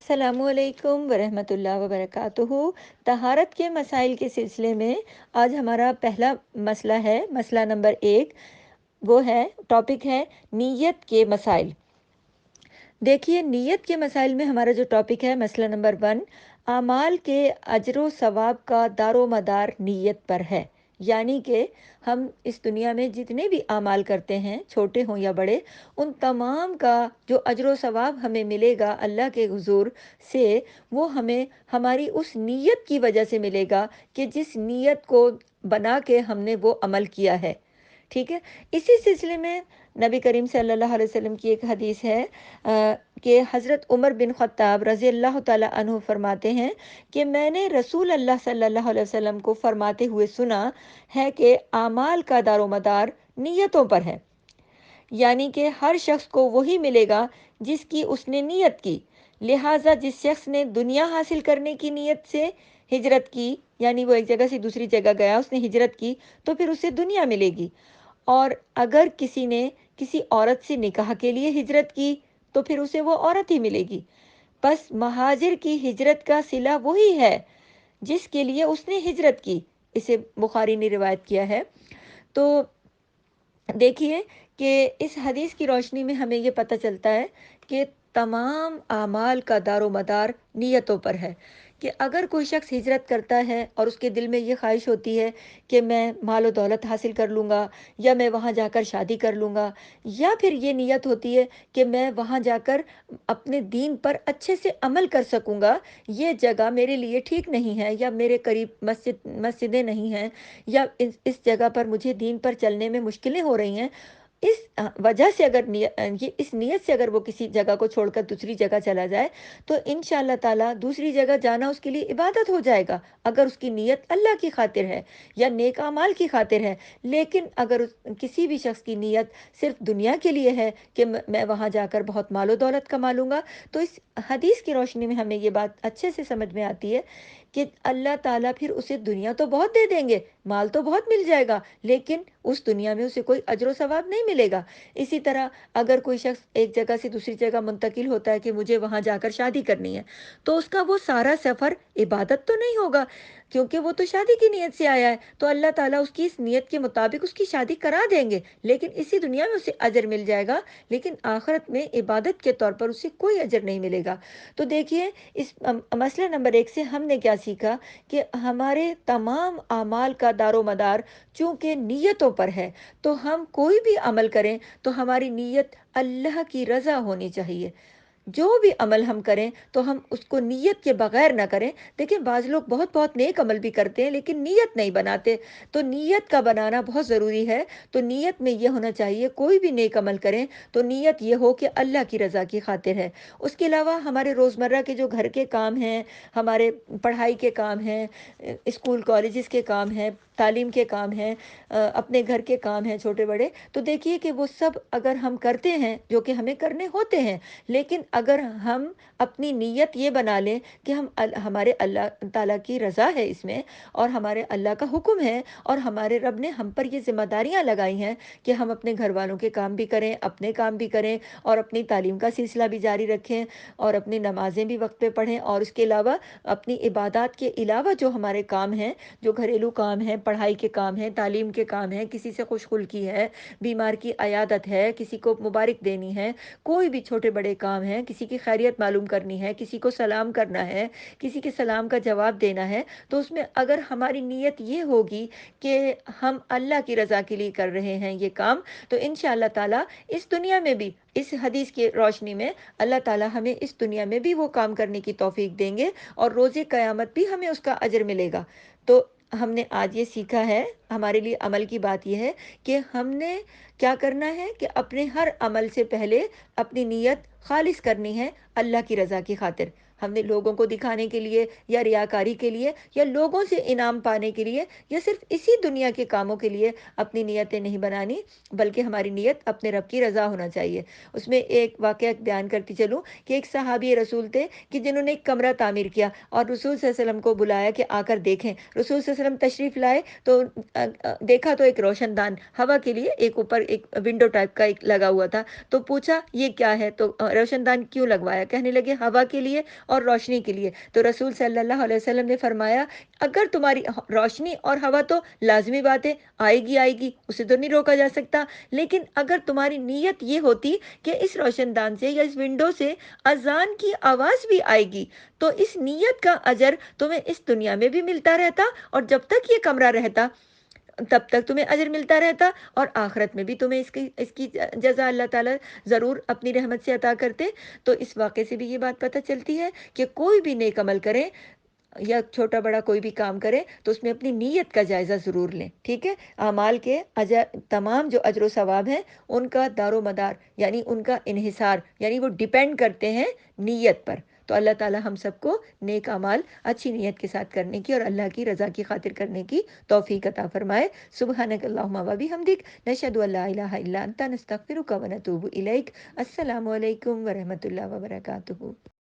السلام علیکم ورحمۃ اللہ وبرکاتہ۔ طہارت کے مسائل کے سلسلے میں آج ہمارا پہلا مسئلہ ہے، مسئلہ نمبر 1، وہ ہے، ٹاپک ہے نیت کے مسائل۔ دیکھیے، نیت کے مسائل میں ہمارا جو ٹاپک ہے، مسئلہ نمبر 1، اعمال کے اجر و ثواب کا دار و مدار نیت پر ہے۔ یعنی کہ ہم اس دنیا میں جتنے بھی اعمال کرتے ہیں، چھوٹے ہوں یا بڑے، ان تمام کا جو اجر و ثواب ہمیں ملے گا اللہ کے حضور سے، وہ ہمیں ہماری اس نیت کی وجہ سے ملے گا کہ جس نیت کو بنا کے ہم نے وہ عمل کیا ہے۔ ٹھیک ہے، اسی سلسلے میں نبی کریم صلی اللہ علیہ وسلم کی ایک حدیث ہے کہ حضرت عمر بن خطاب رضی اللہ تعالیٰ عنہ فرماتے ہیں کہ میں نے رسول اللہ صلی اللہ علیہ وسلم کو فرماتے ہوئے سنا ہے کہ اعمال کا دار و مدار نیتوں پر ہے۔ یعنی کہ ہر شخص کو وہی ملے گا جس کی اس نے نیت کی، لہٰذا جس شخص نے دنیا حاصل کرنے کی نیت سے ہجرت کی، یعنی وہ ایک جگہ سے دوسری جگہ گیا، اس نے ہجرت کی، تو پھر اسے دنیا ملے گی۔ اور اگر کسی نے کسی عورت سے نکاح کے لیے ہجرت کی تو پھر اسے وہ عورت ہی ملے گی۔ بس مہاجر کی ہجرت کا صلہ وہی ہے جس کے لیے اس نے ہجرت کی، اسے بخاری نے روایت کیا ہے۔ تو دیکھیے کہ اس حدیث کی روشنی میں ہمیں یہ پتہ چلتا ہے کہ تمام اعمال کا دار و مدار نیتوں پر ہے، کہ اگر کوئی شخص ہجرت کرتا ہے اور اس کے دل میں یہ خواہش ہوتی ہے کہ میں مال و دولت حاصل کر لوں گا، یا میں وہاں جا کر شادی کر لوں گا، یا پھر یہ نیت ہوتی ہے کہ میں وہاں جا کر اپنے دین پر اچھے سے عمل کر سکوں گا، یہ جگہ میرے لیے ٹھیک نہیں ہے، یا میرے قریب مسجدیں نہیں ہیں، یا اس جگہ پر مجھے دین پر چلنے میں مشکلیں ہو رہی ہیں، اس وجہ سے اس نیت سے اگر وہ کسی جگہ کو چھوڑ کر دوسری جگہ چلا جائے تو انشاءاللہ تعالیٰ دوسری جگہ جانا اس کے لیے عبادت ہو جائے گا، اگر اس کی نیت اللہ کی خاطر ہے یا نیک اعمال کی خاطر ہے۔ لیکن اگر کسی بھی شخص کی نیت صرف دنیا کے لیے ہے کہ میں وہاں جا کر بہت مال و دولت کما لوں گا، تو اس حدیث کی روشنی میں ہمیں یہ بات اچھے سے سمجھ میں آتی ہے کہ اللہ تعالیٰ پھر اسے دنیا تو بہت دے دیں گے، مال تو بہت مل جائے گا، لیکن اس دنیا میں اسے کوئی اجر و ثواب نہیں ملے گا۔ اسی طرح اگر کوئی شخص ایک جگہ سے دوسری جگہ منتقل ہوتا ہے کہ مجھے وہاں جا کر شادی کرنی ہے، تو اس کا وہ سارا سفر عبادت تو نہیں ہوگا، کیونکہ وہ تو شادی کی نیت سے آیا ہے، تو اللہ تعالیٰ اس کی اس نیت کے مطابق اس کی شادی کرا دیں گے، لیکن اسی دنیا میں اسے اجر مل جائے گا، لیکن آخرت میں عبادت کے طور پر اسے کوئی اجر نہیں ملے گا۔ تو دیکھیے، اس مسئلہ نمبر 1 سے ہم نے کیا سیکھا کہ ہمارے تمام اعمال کا دار و مدار چونکہ نیتوں پر ہے، تو ہم کوئی بھی عمل کریں تو ہماری نیت اللہ کی رضا ہونی چاہیے۔ جو بھی عمل ہم کریں تو ہم اس کو نیت کے بغیر نہ کریں۔ دیکھیں، بعض لوگ بہت بہت نیک عمل بھی کرتے ہیں لیکن نیت نہیں بناتے، تو نیت کا بنانا بہت ضروری ہے۔ تو نیت میں یہ ہونا چاہیے، کوئی بھی نیک عمل کریں تو نیت یہ ہو کہ اللہ کی رضا کی خاطر ہے۔ اس کے علاوہ ہمارے روزمرہ کے جو گھر کے کام ہیں، ہمارے پڑھائی کے کام ہیں، اسکول کالجز کے کام ہیں، تعلیم کے کام ہیں، اپنے گھر کے کام ہیں چھوٹے بڑے، تو دیکھیے کہ وہ سب اگر ہم کرتے ہیں جو کہ ہمیں کرنے ہوتے ہیں، لیکن اگر ہم اپنی نیت یہ بنا لیں کہ ہمارے اللہ تعالیٰ کی رضا ہے اس میں، اور ہمارے اللہ کا حکم ہے، اور ہمارے رب نے ہم پر یہ ذمہ داریاں لگائی ہیں کہ ہم اپنے گھر والوں کے کام بھی کریں، اپنے کام بھی کریں، اور اپنی تعلیم کا سلسلہ بھی جاری رکھیں، اور اپنی نمازیں بھی وقت پہ پڑھیں، اور اس کے علاوہ اپنی عبادات کے علاوہ جو ہمارے کام ہیں، جو گھریلو کام ہیں، پڑھائی کے کام ہیں، تعلیم کے کام ہیں، کسی سے خوش خلقی ہے، بیمار کی عیادت ہے، کسی کو مبارک دینی ہے، کوئی بھی چھوٹے بڑے کام ہیں، کسی کی خیریت معلوم کرنی ہے، کسی کو سلام کرنا ہے، کسی کے سلام کا جواب دینا ہے، تو اس میں اگر ہماری نیت یہ ہوگی کہ ہم اللہ کی رضا کے لیے کر رہے ہیں یہ کام، تو انشاءاللہ تعالیٰ اس دنیا میں بھی، اس حدیث کی روشنی میں اللہ تعالیٰ ہمیں اس دنیا میں بھی وہ کام کرنے کی توفیق دیں گے، اور روز قیامت بھی ہمیں اس کا اجر ملے گا۔ تو ہم نے آج یہ سیکھا ہے، ہمارے لیے عمل کی بات یہ ہے کہ ہم نے کیا کرنا ہے کہ اپنے ہر عمل سے پہلے اپنی نیت خالص کرنی ہے اللہ کی رضا کی خاطر۔ ہم نے لوگوں کو دکھانے کے لیے یا ریاکاری کے لیے یا لوگوں سے انعام پانے کے لیے یا صرف اسی دنیا کے کاموں کے لیے اپنی نیتیں نہیں بنانی، بلکہ ہماری نیت اپنے رب کی رضا ہونا چاہیے۔ اس میں ایک واقعہ بیان کرتی چلوں کہ ایک صحابی رسول تھے کہ جنہوں نے ایک کمرہ تعمیر کیا اور رسول صلی اللہ علیہ وسلم کو بلایا کہ آ کر دیکھیں۔ رسول صلی اللہ علیہ وسلم تشریف لائے تو دیکھا تو ایک روشن دان ہوا کے لیے ایک اوپر ایک ونڈو ٹائپ کا ایک لگا ہوا تھا، تو پوچھا یہ کیا ہے، تو روشن دان کیوں لگوایا، کہنے لگے ہوا کے لیے اور روشنی کے لیے۔ تو رسول صلی اللہ علیہ وسلم نے فرمایا اگر تمہاری روشنی اور ہوا تو لازمی بات ہے، آئے گی، اسے تو نہیں روکا جا سکتا، لیکن اگر تمہاری نیت یہ ہوتی کہ اس روشن دان سے یا اس ونڈو سے اذان کی آواز بھی آئے گی تو اس نیت کا اجر تمہیں اس دنیا میں بھی ملتا رہتا، اور جب تک یہ کمرہ رہتا تب تک تمہیں اجر ملتا رہتا، اور آخرت میں بھی تمہیں اس کی جزا اللہ تعالیٰ ضرور اپنی رحمت سے عطا کرتے۔ تو اس واقعے سے بھی یہ بات پتہ چلتی ہے کہ کوئی بھی نیک عمل کرے یا چھوٹا بڑا کوئی بھی کام کرے تو اس میں اپنی نیت کا جائزہ ضرور لیں، ٹھیک ہے؟ اعمال کے تمام جو اجر و ثواب ہیں ان کا دار و مدار یعنی ان کا انحصار یعنی وہ ڈیپینڈ کرتے ہیں نیت پر۔ تو اللہ تعالیٰ ہم سب کو نیک اعمال اچھی نیت کے ساتھ کرنے کی اور اللہ کی رضا کی خاطر کرنے کی توفیق عطا فرمائے۔ سبحانک اللہم و بحمدک، نشہد ان لا الہ الا انت، نستغفرک و نتوب الیک۔ السلام علیکم ورحمۃ اللہ وبرکاتہ۔